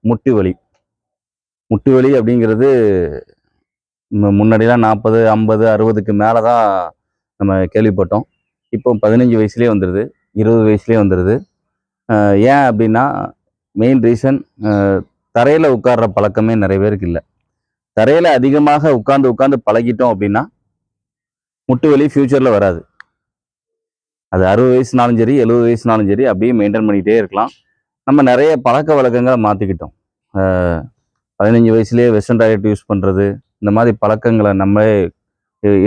முட்டி வலி. முட்டி வலி அப்படிங்கிறது முன்னாடிலாம் 40, 50, 60க்கு மேலே தான் நம்ம கேள்விப்பட்டோம். இப்போ 15 வயசுலேயே வந்துடுது, 20 வயசுலேயே வந்துடுது. ஏன் அப்படின்னா மெயின் ரீசன் தரையில் உட்கார்ற பழக்கமே நிறைய பேருக்கு இல்லை. தரையில் அதிகமாக உட்கார்ந்து உட்கார்ந்து பழகிட்டோம் அப்படின்னா முட்டு வலி ஃப்யூச்சரில் வராது. அது 60 வயசுனாலும் சரி, 70 வயசுனாலும் சரி, அப்படியே மெயின்டைன் பண்ணிகிட்டே இருக்கலாம். நம்ம நிறைய பழக்க வழக்கங்களை மாற்றிக்கிட்டோம். 15 வயசுலேயே வெஸ்டர்ன் டாய்லெட் யூஸ் பண்ணுறது, இந்த மாதிரி பழக்கங்களை நம்மளே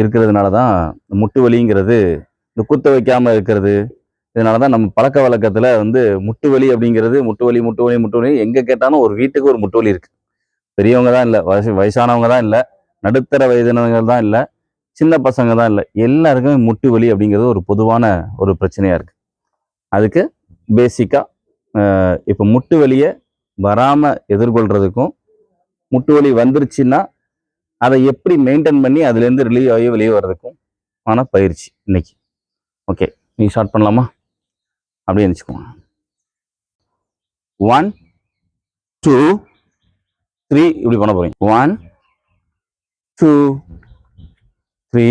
இருக்கிறதுனால தான் முட்டு வலிங்கிறது, இந்த குத்த வைக்காமல் இருக்கிறது, இதனால தான் நம்ம பழக்க வழக்கத்தில் முட்டு வலி அப்படிங்கிறது முட்டு வலி முட்டு வலி முட்டு வலி எங்கே கேட்டாலும் ஒரு வீட்டுக்கு ஒரு முட்டு வலி இருக்குது. பெரியவங்க தான் இல்லை, வயசானவங்க தான் இல்லை, நடுத்தர வயதினர்கள் தான் இல்லை, சின்ன பசங்க தான் இல்லை, எல்லாருக்குமே முட்டு வலி அப்படிங்கிறது ஒரு பொதுவான ஒரு பிரச்சனையாக இருக்குது. அதுக்கு பேசிக்காக இப்போ முட்டு வலியை வராமல் எதிர்கொள்கிறதுக்கும், முட்டு வலி வந்துருச்சுன்னா அதை எப்படி மெயின்டைன் பண்ணி அதுலேருந்து ரிலீவ் ஆகி வெளியே வர்றதுக்கும் ஆன பயிற்சி இன்னைக்கு. ஓகே, நீ ஸ்டார்ட் பண்ணலாமா? அப்படியே நினச்சிக்கோங்க. 1 2 3 இப்படி பண்ண போறீங்க. 1 2 3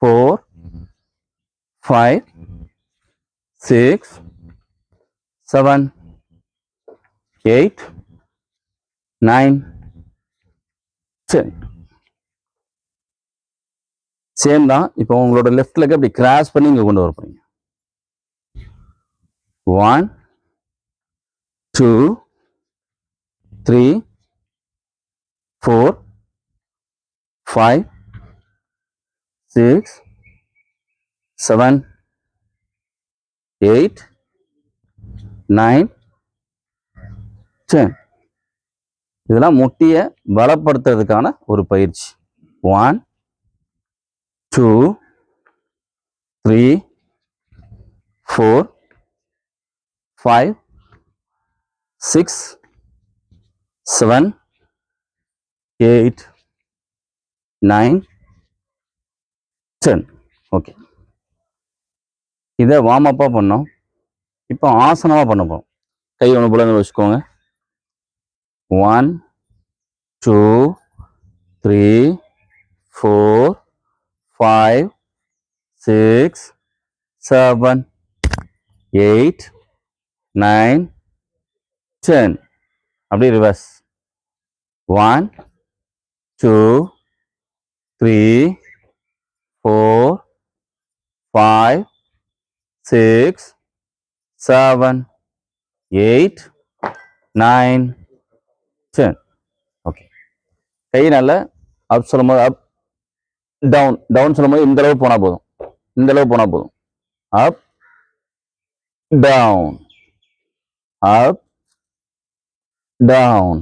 4 5 6 7 8 9 10. சேம் தான். இப்போ உங்களோட லெஃப்ட் லெக் அப்படி கிராஸ் பண்ணி இங்கே கொண்டு வர போறீங்க. 1 2 3 4 5 6 7 8 9 10. இதெல்லாம் முட்டியை பலப்படுத்துறதுக்கான ஒரு பயிற்சி. 1 2 3 4 5 6 7 8 9 10. ஓகே, இதை வார்ம் அப்பா பண்ணோம். இப்போ ஆசனமாக பண்ண போகிறோம். கை ஒன்று போல வச்சுக்கோங்க. 1 2 3 4 5 6 7 8 9 10. அப்படியே ரிவர்ஸ். 1 2 3 4 5 6 7 8 9 10. ஓகே, கை நல்ல அப் சொல்லும்போது அப், டவுன் டவுன் சொல்லும்போது இந்த அளவு போனால் போதும், இந்த அளவு போனால் போதும். Up down up down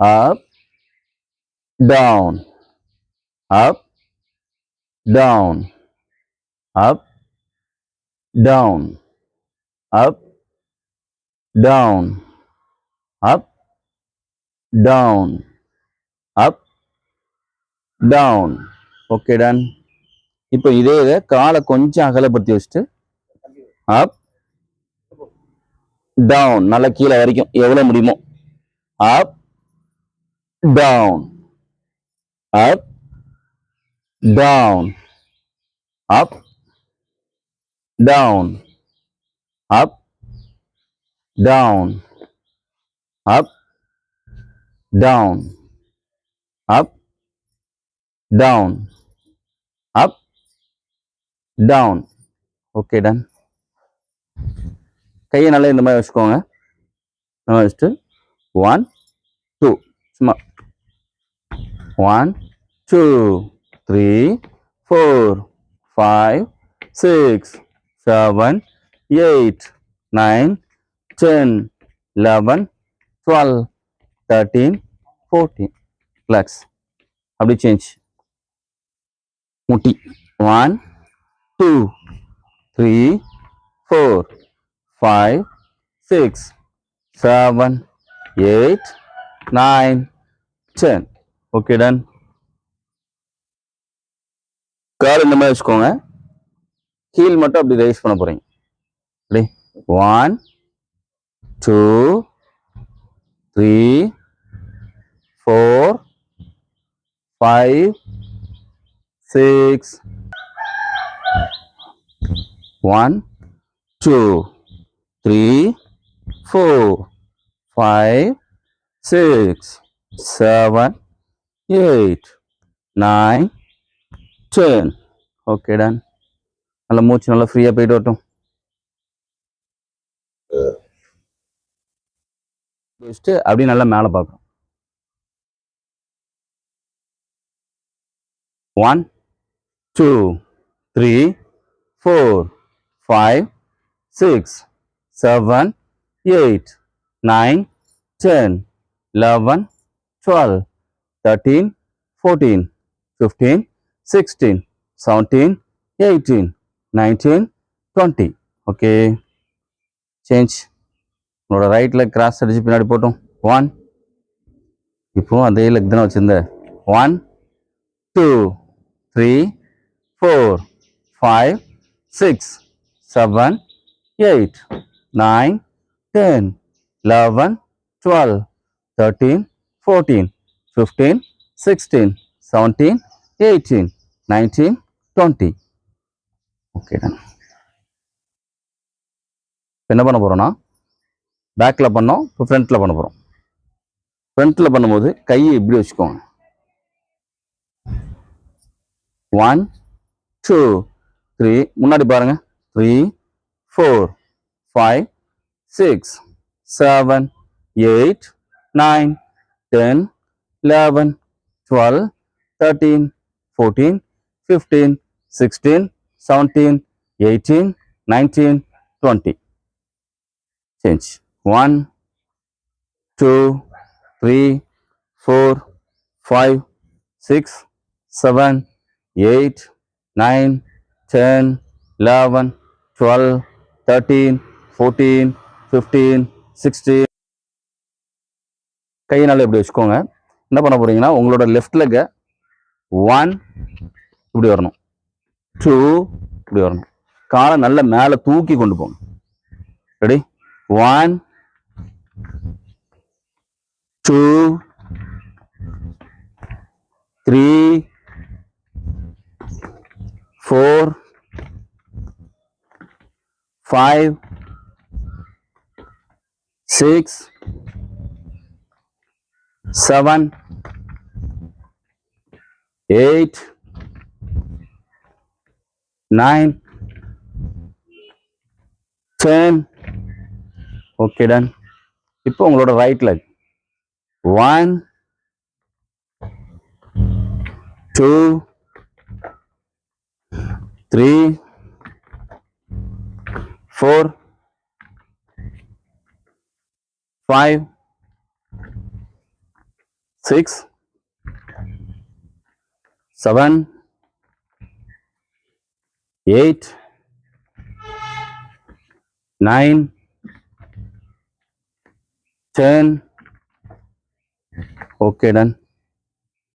up down up down up down up down up down up down. Okay, done. இப்போ இதே காலை கொஞ்சம் அகலப்படுத்தி வச்சுட்டு அப் டவுன், நல்லா கீழே வரைக்கும் எவ்வளவு முடியுமோ. Up down up down up down up down up down up down up down. Okay, done. கையை நல்லா இந்த மாதிரி வச்சுக்கோங்க. நம்ம வச்சுட்டு 1 2 சும்மா 1 2 3 4 5 6 7 8 9 10 11 12 13 14. ரிலாக்ஸ். அப்படி சேஞ்ச். முட்டி 1 2 3 4 5 6 7 8 9 10. Okay, ton. கால் இந்த மாதிரி வச்சுக்கோங்க. ஹீல் மட்டும் அப்படி ரைஸ் பண்ண போறீங்க. 1 2, 3, 4, 5, 6, 1, 2, 3, 4, 5, 6, 7, 8, 9, 10. Okay, done. நல்ல மூச்சு நல்லா ஃப்ரீயா போயிட்டு வரட்டும். அப்படியே நல்லா மேலே பார்க்கணும். 1, 2, 3, 4, 5, 6, 7, 8, 9, 10, 11, 12, 13, 14, 15, 16, 17, 18, 19, 20. Okay, change. உங்களோட ரைட் லெக் கிராஸ் அடிச்சு பின்னாடி போட்டோம். 1, இப்போ அதே லெக் தானே வச்சிருந்தேன். 1, 2, 3, 4, 5, 6, 7, 8, 9, 10, 11, 12, 13, 14, 15, 16, 17, 18, 19, 20. Okay, done. என்ன பண்ண போறோம்னா, பேக்ல பண்ணோம், இப்போ ஃப்ரண்ட்ல பண்ண போறோம். ஃப்ரண்ட்ல பண்ணும்போது கையை இப்படி வச்சுக்கோங்க. 1, 2, 3, முன்னாடி பாருங்க. 3, 4, 5, 6, 7, 8, 9, 10, 11, 12, 13, 14, 15, 16, 17, 18, 19, 20. Change. 1, 2, 3, 4, 5, 6, 7, 8, 9, 10, 11, 12, 13, 14, 15, 16. கையை நல்லா இப்படி வச்சுக்கோங்க. என்ன பண்ண போறீங்கன்னா, உங்களோட லெஃப்ட் லெக்கை 1 இப்படி வரணும், 2 இப்படி வரணும். காலை நல்ல மேலே தூக்கி கொண்டு போங்க. ரெடி? 1, 2, 3, 4, 5, 6, 7, 8, 9, 10. Okay, done. இப்போ உங்களோட ரைட் லெக் 1, 2, 3, 4, 5, 6, 7, 8, 9, 10. Okay, done.